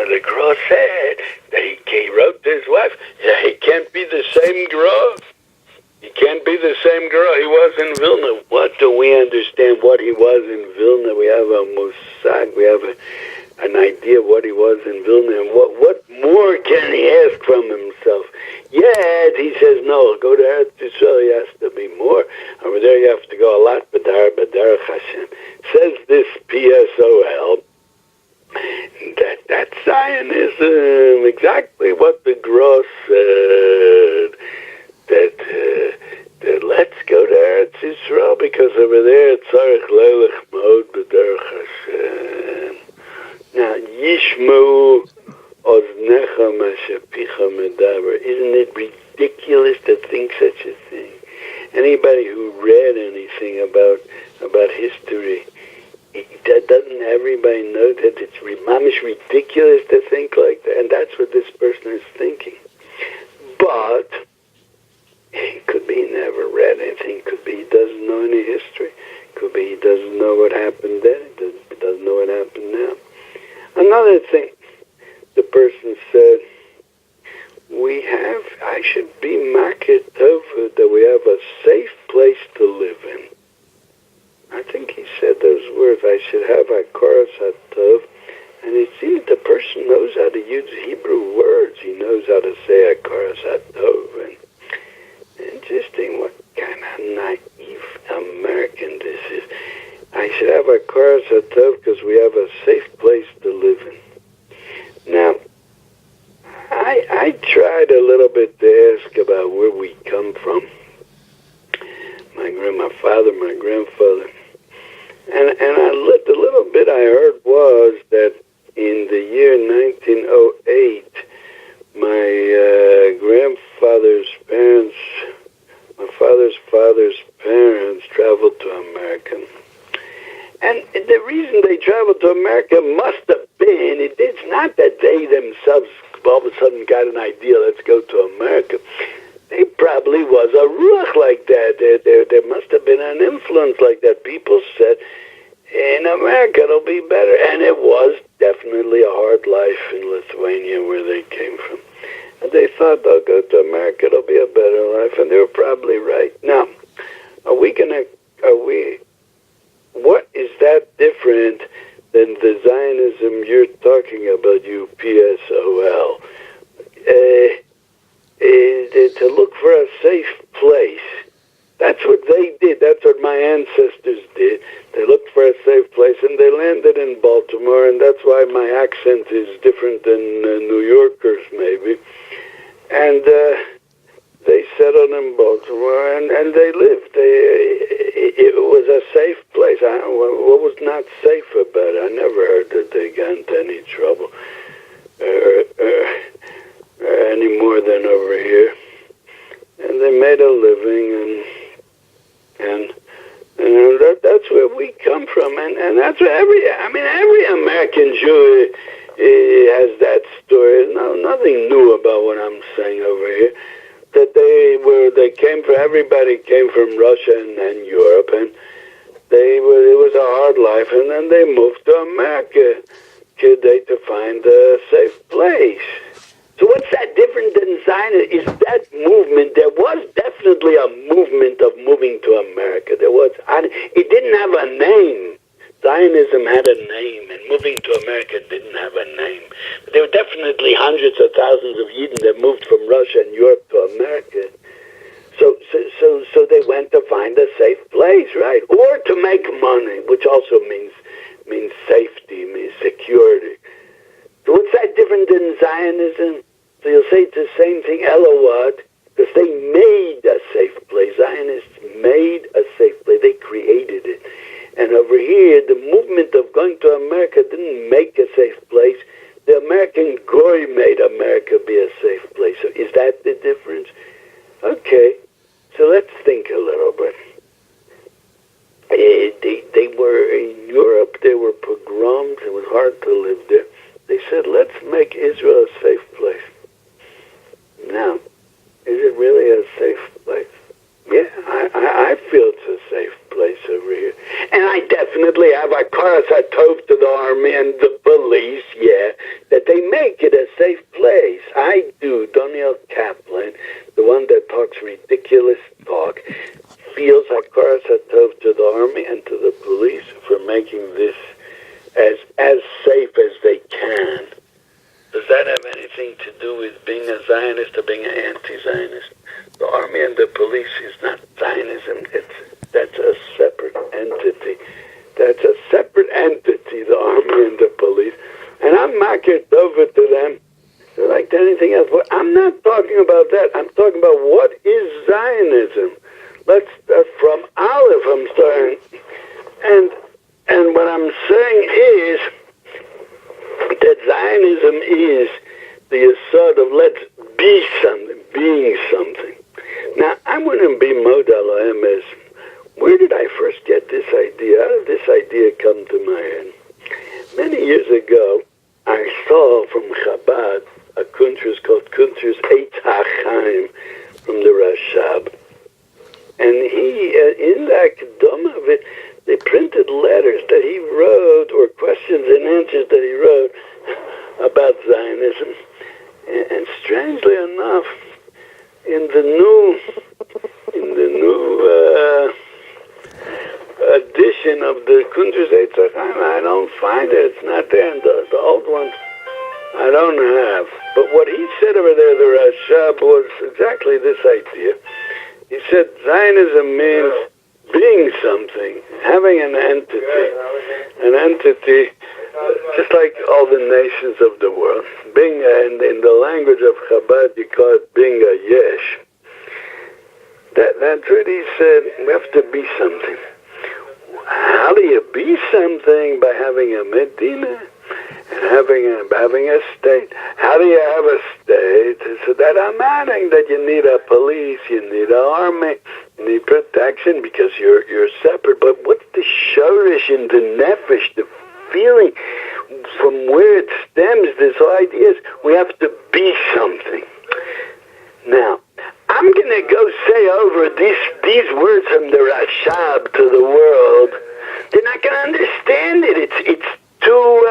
the Crosshead, he wrote to his wife, he can't be the same girl. He can't be the same girl he was in Vilna. What do we understand what he was in Vilna? We have a musag, we have an idea of what he was in Vilna, and what more can he ask from himself? Yet he says, no, go to Eretz Yisrael, he has to be more. Over there you have to go a lot, B'derech Hashem. Says this PSOL, that's Zionism, exactly what the Gross said, that let's go to Eretz Yisrael, because over there it's Tzarech Leilech Mod B'derech Hashem. Now, Yishmu Oznecha Mashapicha Medaber. Isn't it ridiculous to think such a thing? Anybody who read anything about history, doesn't everybody know that it's mamish ridiculous to think like that? And that's what this person is thinking. But it could be he never read anything. Could be he doesn't know any history. Could be he doesn't know what happened then. He doesn't know what happened now. Another thing, the person said, I should be market over that we have a safe place to live in. I think he said those words, I should have a koras hatov, and it seems the person knows how to use Hebrew words. He knows how to say a koras hatov. And interesting what kind of naive American this is. I should have a koras hatov because we have a safe place to live in. Now, I tried a little bit to ask about where we come from. My father, my grandfather. And the little bit I heard was that in the year 1908, my grandfather's parents, my father's parents traveled to America. And the reason they traveled to America must have been, it's not that they themselves all of a sudden got an idea, let's go to America. They probably was a ruach like that. There must have been an influence like that. People said, in America it'll be better. And it was definitely a hard life in Lithuania where they came from. And they thought they'll go to America, it'll be a better life. And they were probably right. Now, what is that different than the Zionism you're talking about, you PSOL? To look for a safe place. That's what they did. That's what my ancestors did. They looked for a safe place, and they landed in Baltimore, and that's why my accent is different than New Yorkers, maybe. And they settled in Baltimore, and they lived. It was a safe place. What was not safe about it? I never heard that they got into any trouble, any more than over here. And they made a living, and that's where we come from, and that's where every American Jew has that story. No, nothing new about what I'm saying over here. That everybody came from Russia and Europe, and it was a hard life, and then they moved to America to find a safe place. So what's that different than Zionism? Is that movement? There was definitely a movement of moving to America. It didn't have a name. Zionism had a name, and moving to America didn't have a name. But there were definitely hundreds of thousands of Yidden that moved from Russia and Europe to America. So they went to find a safe place, right? Or to make money, which also means safety, means security. So what's that different than Zionism? So you'll say it's the same thing, Elowad, because they made a safe place. Zionists made a safe place. They created it. And over here, the movement of going to America didn't make a safe place. The American Goy made America be a safe place. So is that the difference? Okay, so let's think a little bit. They were in Europe, there were pogroms, it was hard to live there. They said, let's make Israel a safe place. Now, is it really a safe place? Yeah, I feel it's a safe place over here. And I definitely have a koras hatov to the army and the police, yeah, that they made Zionist to being an anti-Zionist. The army and the police is not Zionism. That's a separate entity. That's a separate entity, the army and the police. And I'm market over to them like anything else. But I'm not talking about that. I'm talking about what is Zionism. From Aleph I'm starting. And what I'm saying is that Zionism is the yesod of let's be something, being something. Now, I wouldn't be modal emes. Where did I first get this idea? How did this idea come to my head? Many years ago, I saw from Chabad a kuntras called Kuntras Eitz HaChaim from the Rashab. And he, in the Akdama of it, they printed letters that he wrote, or questions and answers that he wrote about Zionism. And strangely enough, in the new edition of the Kuntras Eitz HaChaim, I don't find it. It's not there. And the old one, I don't have. But what he said over there, the Rashab, was exactly this idea. He said Zionism means being something, having an entity, just like all the nations of the world. Being, in the language of Chabad, you call it being a yesh. That's what he said. We have to be something. How do you be something? By having a medina and having a state. How do you have a state? So that I'm adding that you need a police, you need an army, you need protection because you're separate. But what's the shorish in the nefesh, the feeling from where it stems? This whole idea is we have to be something. Now, I'm going to go say over these words from the Rashab to the world. They're not going to understand it. It's too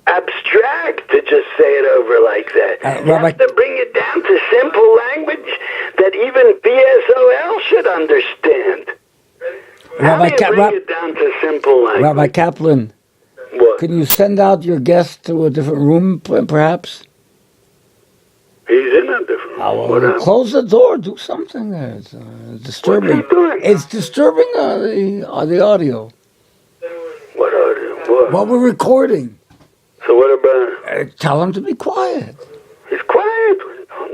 abstract to just say it over like that. You have to bring it down to simple language that even PSOL should understand. How do you bring it down to simple language? Rabbi Kaplan, what? Can you send out your guest to a different room, perhaps? He's in a different room. Close the door. Do something there. It's disturbing. What's he doing? It's disturbing the audio. What audio? What we're recording. So what about? Tell him to be quiet. He's quiet.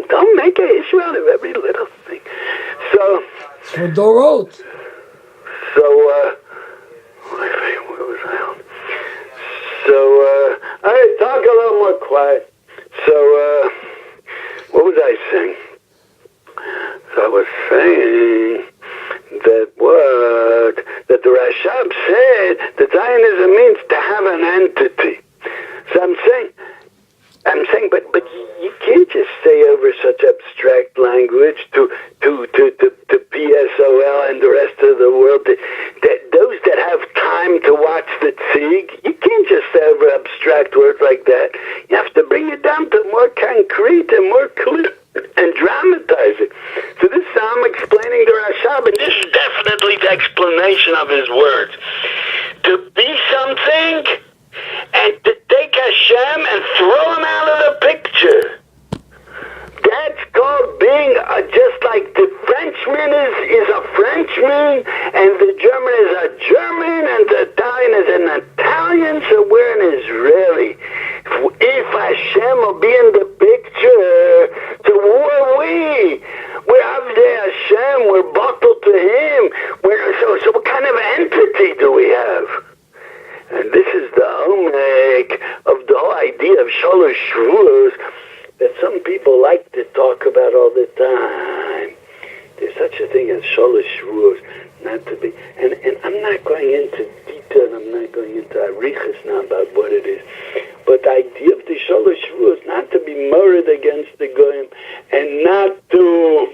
Don't make an issue out of every little thing. So. It's for Dorot. So, where was I on? So, all right, talk a little more quiet. So, what was I saying? So I was saying that the Rashab said that Zionism means to have an entity. So I'm saying, but you can't just say over such abstract language to PSOL and the rest of the world that those that have time to watch the Tzig, you can't just say over abstract words like that. You have to bring it down to more concrete and more clear and dramatize it. So this is how I'm explaining the Rashab, and this is definitely the explanation of his words. To be something and to take Hashem and throw him out of the picture. That's called being just like the Frenchman is a Frenchman, and the German is a German, and the Italian is an Italian, so we're an Israeli. If Hashem will be in the picture, so who are we? We're Avdei Hashem, we're buckled to Him. So what kind of entity do we have? And this is the omek of the whole idea of Shalosh Shavuos that some people like to talk about all the time. There's such a thing as Shalosh Shavuos, not to be, and I'm not going into detail, I'm not going into arichas now about what it is, but the idea of the Shalosh Shavuos, not to be murdered against the goyim, and not to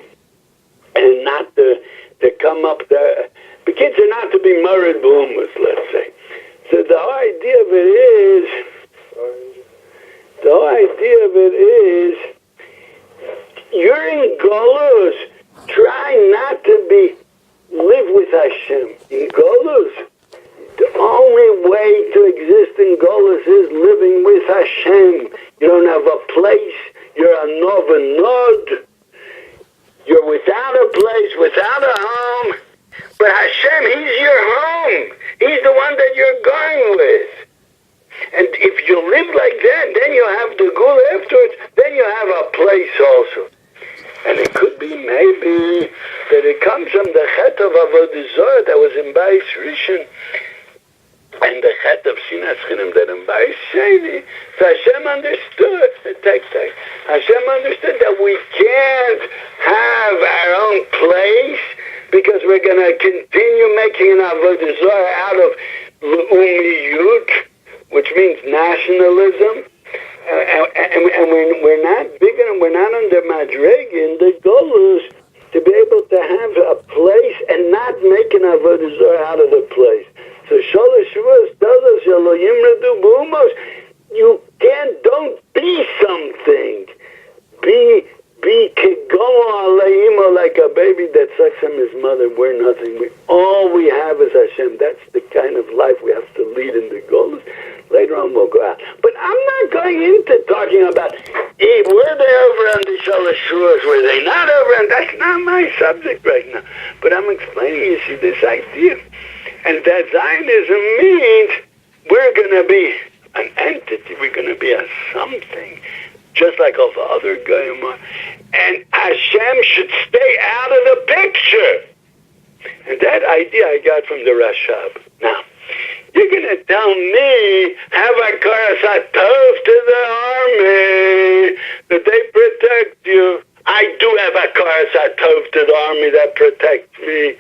come up there, the kids are not to be murdered boomas, let's say. So the whole idea of it is, you're in Golus, try not to live with Hashem. In Golus, the only way to exist in Golus is living with Hashem. You don't have a place, You're a novanod. You're without a place, without a home. But Hashem, He's your home. He's the one that you're going with. And if you live like that, then you'll have the gula afterwards. Then you'll have a place also. And it could be maybe that it comes from the chet of Avodah Zarah that was in Bais Rishon. And the chet of Sinas Chinim that in Bais Sheni. So Hashem understood, Hashem understood that we can't have our own place because we're going to continue making an Avodah Zarah out of Umiyut, which means nationalism. And we're not big enough, we're not under Madrigin, the goal is to be able to have a place and not make an Avodah Zarah out of the place. So Shalosh Shavuos tells us, you don't be something. Be kigolo aleimo, like a baby that sucks from his mother. We're nothing. All we have is Hashem. That's the kind of life we have to lead in the goals. Later on we'll go out. But I'm not going into talking about, were they over on the Shalosh Shavuos? Were they not over? And that's not my subject right now. But I'm explaining, you see, this idea. And that Zionism means we're going to be an entity. We're going to be a something. Just like all the other Goyim are. And Hashem should stay out of the picture. And that idea I got from the Rashab. Now, you're going to tell me, have a karasatov to the army, that they protect you. I do have a karasatov to the army that protects me.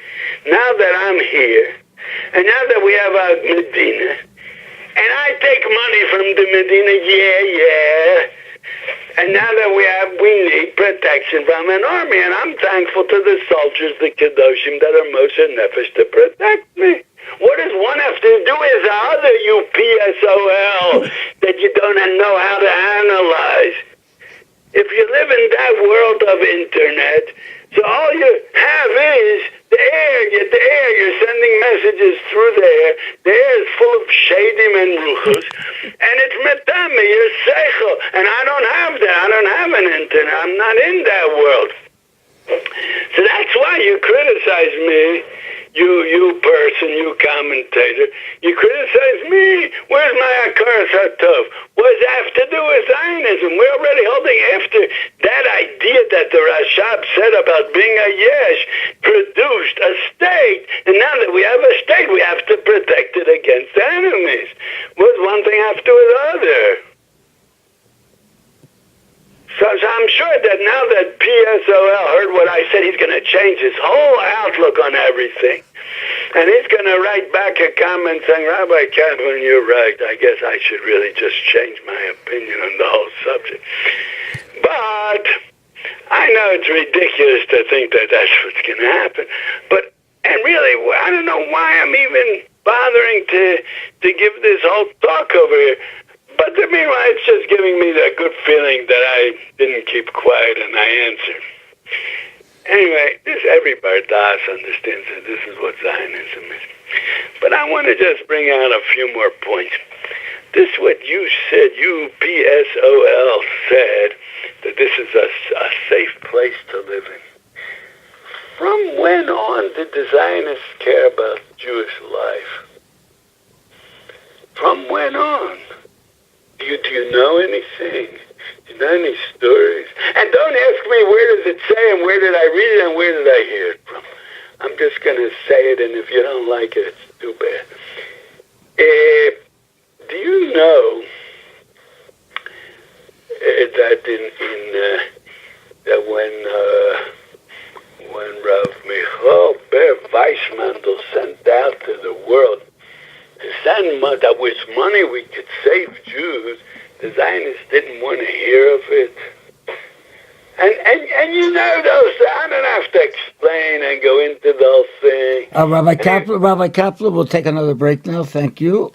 Now that I'm here, and now that we have a Medina, and I take money from the Medina, yeah. And now that we need protection from an army, and I'm thankful to the soldiers, the Kedoshim, that are Moshe Nefesh to protect me. What does one have to do with the other, you PSOL, that you don't know how to analyze? If you live in that world of internet, so all you have is the air, you're sending messages through the air. The air is full of shadim and ruchos, and it's metame, you're seichel, and I don't have that. I don't have an internet. I'm not in that world. So that's why you criticize me, you person, you commentator. You criticize me. Where's my Akaras HaTov? What does that have to do with Zionism? We're already holding after that idea that the Rashab said about being a yesh, produced a state, and now that we have a state, we have to protect it against enemies. What does one thing have to do with the other? So I'm sure that now that PSOL heard what I said, he's going to change his whole outlook on everything. And he's going to write back a comment saying, Rabbi Kaplan, you're right. I guess I should really just change my opinion on the whole subject. But I know it's ridiculous to think that that's what's going to happen. And really, I don't know why I'm even bothering to give this whole talk over here. But meanwhile, it's just giving me the good feeling that I didn't keep quiet and I answered. Anyway, every Bardas understands that this is what Zionism is. But I want to just bring out a few more points. This is what you said, you PSOL said, that this is a safe place to live in. From when on did the Zionists care about Jewish life? From when on? Do you know anything? Do you know any stories? And don't ask me where does it say and where did I read it and where did I hear it from. I'm just going to say it, and if you don't like it, it's too bad. Do you know that when Rav Michal Ber Weissmandel sent out to the world to send money, that with money we could save Jews, the Zionists didn't want to hear of it. And you know those, I don't have to explain and go into the whole thing. Rabbi Kaplan, we'll take another break now. Thank you.